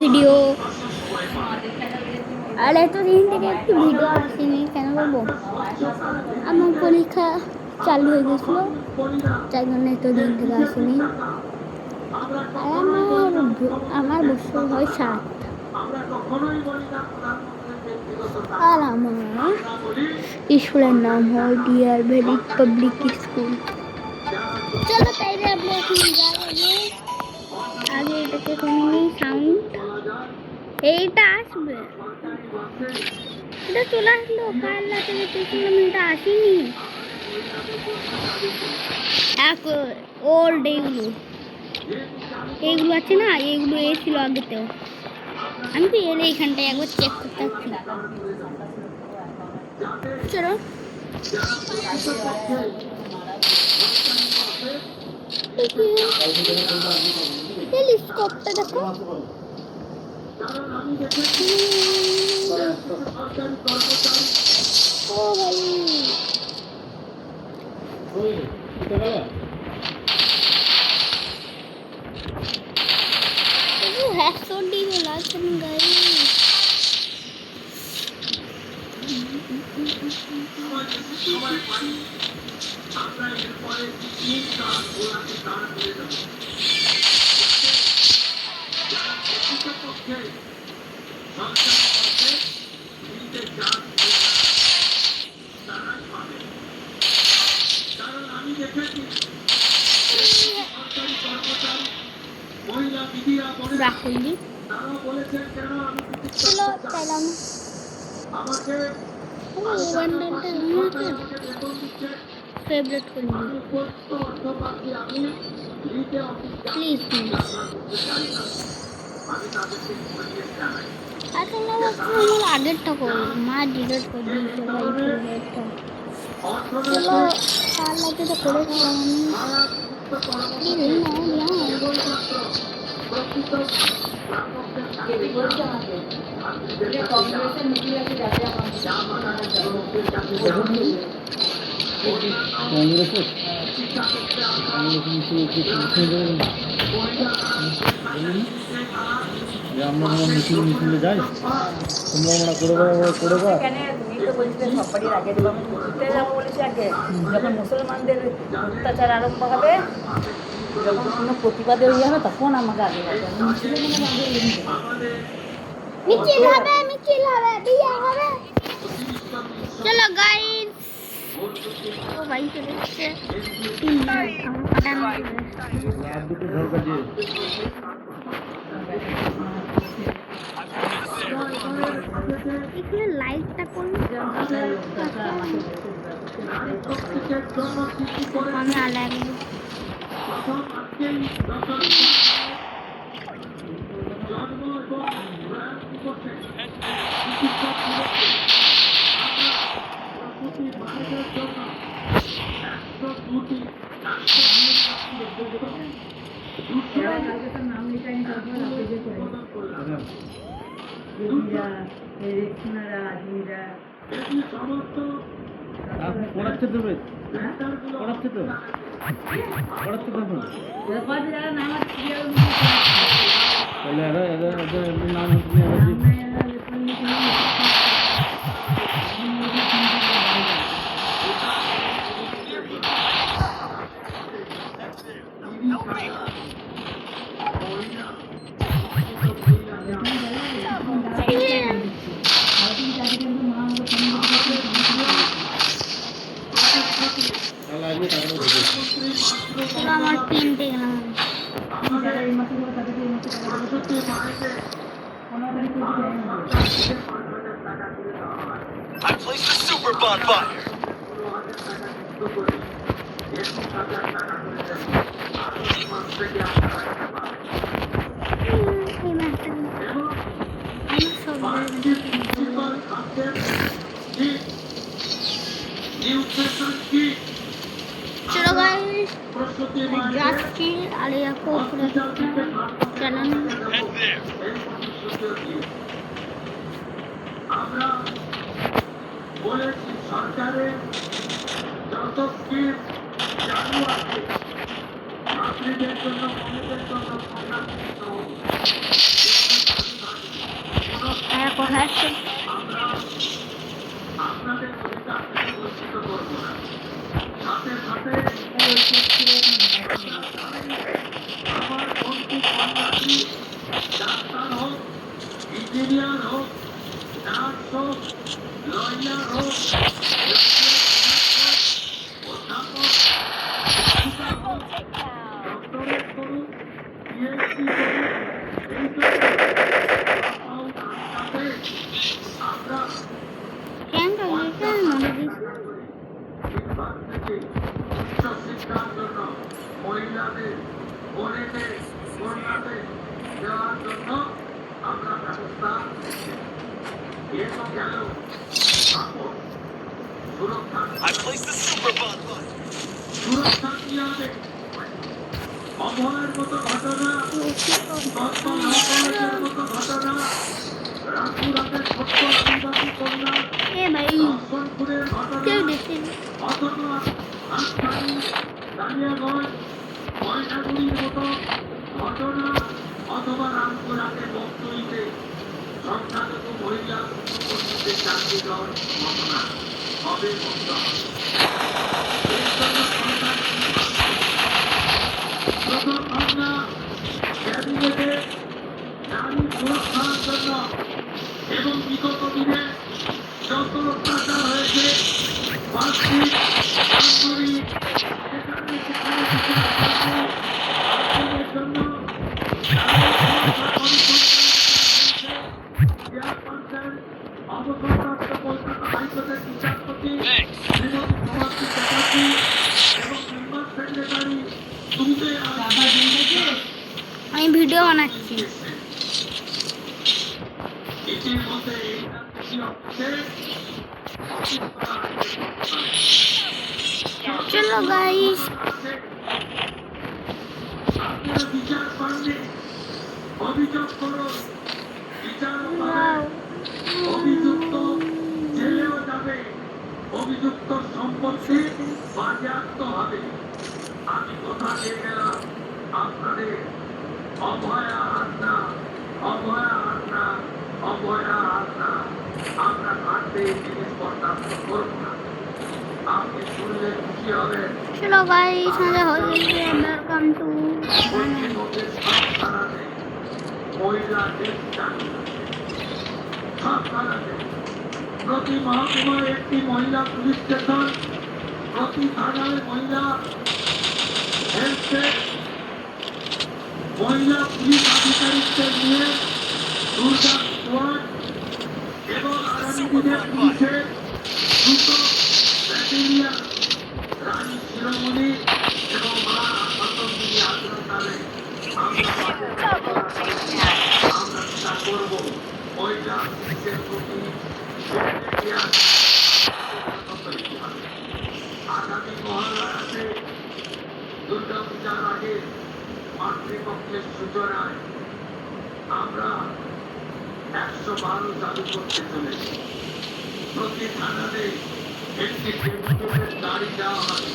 Video আর এতদিন থেকে একটি ভিডিও আসেনি কেন বলবো, আমার পরীক্ষা চালু হয়ে গেছিল, তাই জন্য এতদিন থেকে আসেনি। আর আমার বছর হয় 7, আর আমার স্কুলের নাম হয় ডিয়ার ভ্যালি পাবলিক স্কুল। চলো তাইলে আমরা এখন আগে এটাকে শুনি সাউন্ড, এইটা আসবে, এটা চলে আসলো। কাল রাতে দেখেছিলাম এটা আসেনি। ওল্ড এইগুলো আছে না, এইগুলো এসেছিল আগেতেও। আমি তো এলে এখানটায় একবার চেক করতে আসছি। চলো টেলিস্কোপটা দেখো। ও ভাই রাখলি চলো চাইলাম ফেভারিট করলি প্লিজ আসলে আমার আগেরটা করবো, মা ডিলেট করে দিয়েছে ভাই ফেভারিটটা। চলো তার লাগে তো করেছিলাম আমরা মিছিলে যাই, তোমরা আমরা করে সবারই আগে দেবো, আমি ঘুরতে যাবো বলেছি আগে। যখন মুসলমানদের অত্যাচার আরম্ভ হবে, যখন কোনো প্রতিবাদে ইয়ে হবে, তখন আমাকে আগে যাবে। মিছিল হবে বিয়ে হবে। চলো গাইস, ও ভাই চলে এসেছে। এখানে লাইটটা করলে আমি আলাদা নাম লিখাইনি, পড়াচ্ছে তো বেশ, পড়াচ্ছে তো তখন তাহলে এদের নাম হচ্ছে আমার তিনটে গেলাম। I placed the super bonfire. चलो गाइस जाती आलिया को चलन আমরা বলেছি সরকারের যত স্কিম চালু আছে ছাত্রীদের জন্য, মানুষের জন্য ঘাস আমরা আপনাদের অধিকার থেকে বঞ্চিত করব না। সাথে সাথে আমার বন্ধু কন্যাশ্রী ডাক্তার হোক, ইঞ্জিনিয়ার হোক, নার্স হোক, লয়ার হোক, অধ্যাপক, শিক্ষিকা হোক, ডক্টরেট করুন, পিএইচডি করুন, এই জন্য আমরা কেন এটা মনে দিস এবার থেকে উচ্চশিক্ষার জন্য মহিলাদের, বোনেদের, কন্যাদের দেওয়ার জন্য আমরা ব্যবস্থা এ তো গেল কাপড় সুরক্ষা সুরক্ষা কি হবে? অভয়ের মতো ঘটনা, কল্পনার মতো ঘটনা, রামপুরহাটের ছোট্ট আদিবাসী কন্যা এ ভাই রংপুরের ঘটনা, কেউ দেখে অথবা হাততালি, দানিয়াগঞ্জ, ময়নাগুড়ির মতো ঘটনা, অথবা রামপুরহাটের বক্তব্যে সংখ্যালঘু মহিলা কর্মীদের চাকরি দেওয়ার ঘটনা হবে বন্ধ। এর জন্য সরকার প্রথম ভাবনা ক্যাবিনেটে নারী সুরক্ষার জন্য এবং বিগত দিনে যত অত্যাচার হয়েছে বার্ষিক আন্তরিক সেখানে সেখানে বিচারের জন্য অবসরপ্রাপ্ত কলকাতা হাইকোর্টের বিচারপতি শ্রীমতী সমাপ্তি চ্যাটার্জি এবং মেম্বার সেক্রেটারি দুবে আমি ভিডিও বানাচ্ছি ইতিমধ্যে এই অফিসে চলো গাইস আপনারা বিচার পাননি, অভিযোগ করুন, বিচার হবে, অভিযুক্ত জেলেও যাবে, অভিযুক্ত সম্পত্তি বাজেয়াপ্ত হবে। আমি কথা দিয়ে গেলাম আপনাদের অভয়া আজ্ঞা, অভয়া আজ্ঞা, অভয়া আজ্ঞা, আমরা কাটতে এই জিনিস বরদাস্ত করবো না। আপনি শুনলে খুশি হবেন। চলো গাইস মজা হয়ে গেছে ওয়েলকাম টু পশ্চিমবঙ্গের সব থানাতে মহিলাদের চাকরি আছে। সব থানাতে প্রতি মহকুমায় একটি মহিলা পুলিশ স্টেশন, প্রতি থানায় মহিলা হেলথ ডেস্ক, মহিলা পুলিশ আধিকারিকদের নিয়ে দুর্গা স্কোয়াড এবং আগামী দিনে পুলিশের দুটো ব্যাটালিয়ন রানী শিরোমণি এবং মা আতঙ্কিনী আগ্রতালে আমরা চেষ্টা করবো মহিলা পুলিশের প্রতি আগামী মহালয়াতে দুর্গা পূজার আগে মাতৃপক্ষের সূচনায় আমরা 112 চালু করতে চলেছি। প্রতি থানাতে একটি ডেপুটেটেড গাড়ি দেওয়া হবে।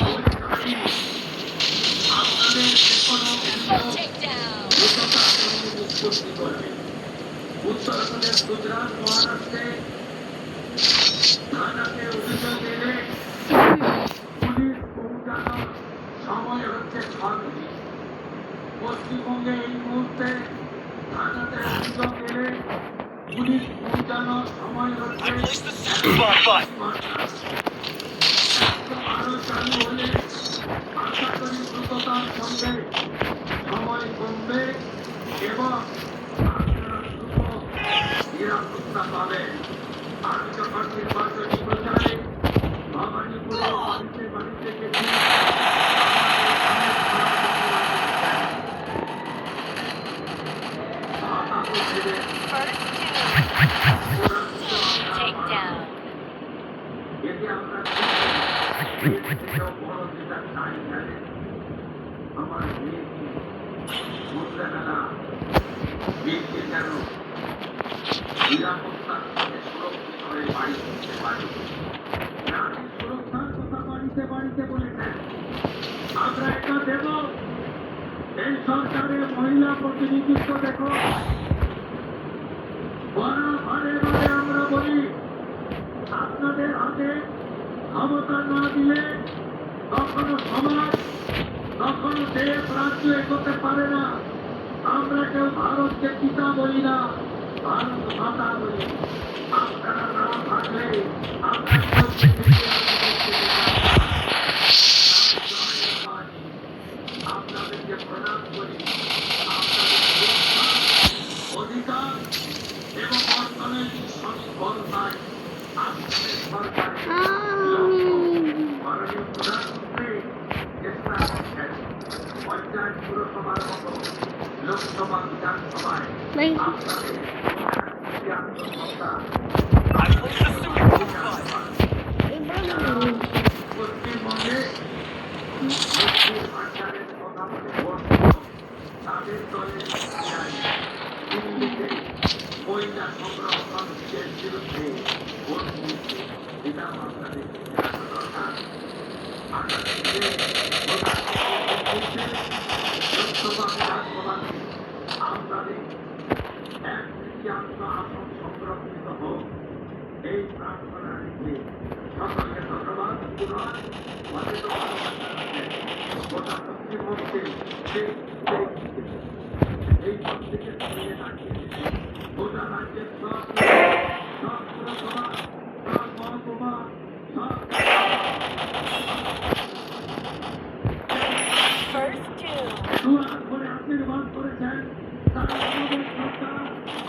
ওই গাড়ি আপনাদের যেকোনো নিষ্পত্তি করবে। উত্তরপ্রদেশ, গুজরাট, মহারাষ্ট্রে থানাতে অভিযোগ এলে পুলিশ পৌঁছানোর সময় হচ্ছে 6 মিনিট। পশ্চিমবঙ্গে এই মুহূর্তে থানাতে অভিযোগ এলে পুলিশ পৌঁছানোর সময় হচ্ছে 112 চালু হলে আশা করি দ্রুততার সঙ্গে সময় কমবে এবং আপনারা দ্রুত নিরাপত্তা পাবেন। আমি যখন নির্বাচনী প্রচারে ভবানীপুরে বাড়িতে বাড়িতে গেছি আমার মেয়েকে সন্ধ্যাবেলা মেয়েকে যেন নিরাপত্তার সাথে সুরক্ষিত হয়ে বাড়ি ফিরতে পারি। নারীর সুরক্ষার কথা বাড়িতে বাড়িতে বলেছেন, আমরা এটা দেব। এই সরকারের মহিলা প্রতিনিধিত্ব দেখো, বারে বারে আমরা বলি আপনাদের হাতে ক্ষমতা না দিলে কখনো সমাজ কখনো দেশ রাজ্য এগোতে পারে না। আমরা কেউ ভারতকে পিতা বলি না, ভারত মাতা বলি। আপনারা না থাকলে আমরা কেউ পৃথিবীতে আর এগোতে পারি না। আপনাদেরকে প্রণাম করি। আপনাদের সুরক্ষা, অধিকার এবং অর্থনৈতিক সচ্ছলতায় আপনাদের সরকারের মাননীয় প্রধানমন্ত্রী চেষ্টা করছেন পঞ্চায়েত পুরসভার মতো লোকসভা বিধানসভায় ভাই আপনাদের সিদ্ধান্ত ক্ষমতা পশ্চিমবঙ্গে সরকারের কথা বলে ভোট দিল। তাদের দলের দিল্লিতে মহিলা সংগ্রহ কমিটির বিরুদ্ধে ভোট দিয়েছে। এটাও আপনাদের জানা দরকার। আপনাদেরকে লোকসভা বিধানসভাতে আপনাদের 1/3 আসন সংরক্ষিত হোক এই প্রার্থনা রেখে সকলকে ধন্যবাদ। পুনরায় অনেক ভালোবাসা রাখেন। গোটা পশ্চিমবঙ্গে এই পদ থেকে সরিয়ে দাঁড়িয়ে গোটা রাজ্যের সব পুরসভা, সব মহকুমা, সব দুয়ার করে আশীর্বাদ করেছেন তারা আমাদের সরকার,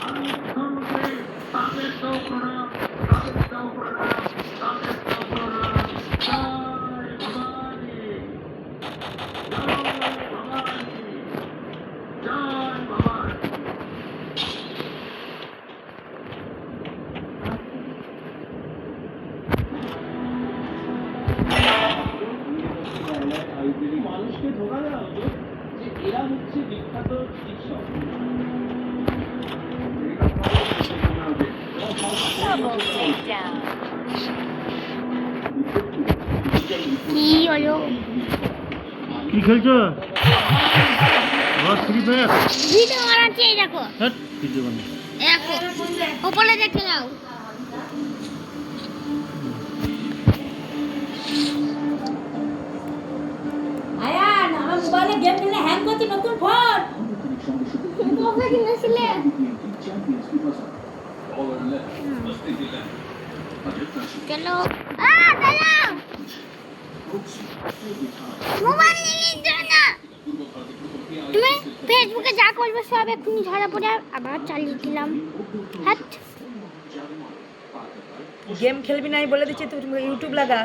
আমাদের মুখ্যমন্ত্রী, তাদেরকেও প্রণাম, তাদেরকেও প্রণাম, তাদেরকেও প্রণাম। জয় ভবানী, জয় ভবানী, জয় ভবানী। মানুষকে ধোকা দেওয়া হতো যে এরা হচ্ছে বিখ্যাত চিকিৎসক। কি হলো কি খেলছো? Free fire? ভিডিও বানাচ্ছি এই দেখো ভিডিও বানাও। দেখো উপরে দেখে নাও আয়ান আমার মোবাইলে গেম খেলে হ্যাং করছে নতুন ফোন। কবে কিনেছিলে চলো দাদা মোবাইল নিয়ে যাও না তুমি ফেসবুকে যা করবে সব এক্ষুনি ধরা পড়ে আবার চালিয়ে দিলাম হ্যাট গেম খেলবি নাই বলে দিচ্ছি, তুই ইউটিউব লাগা।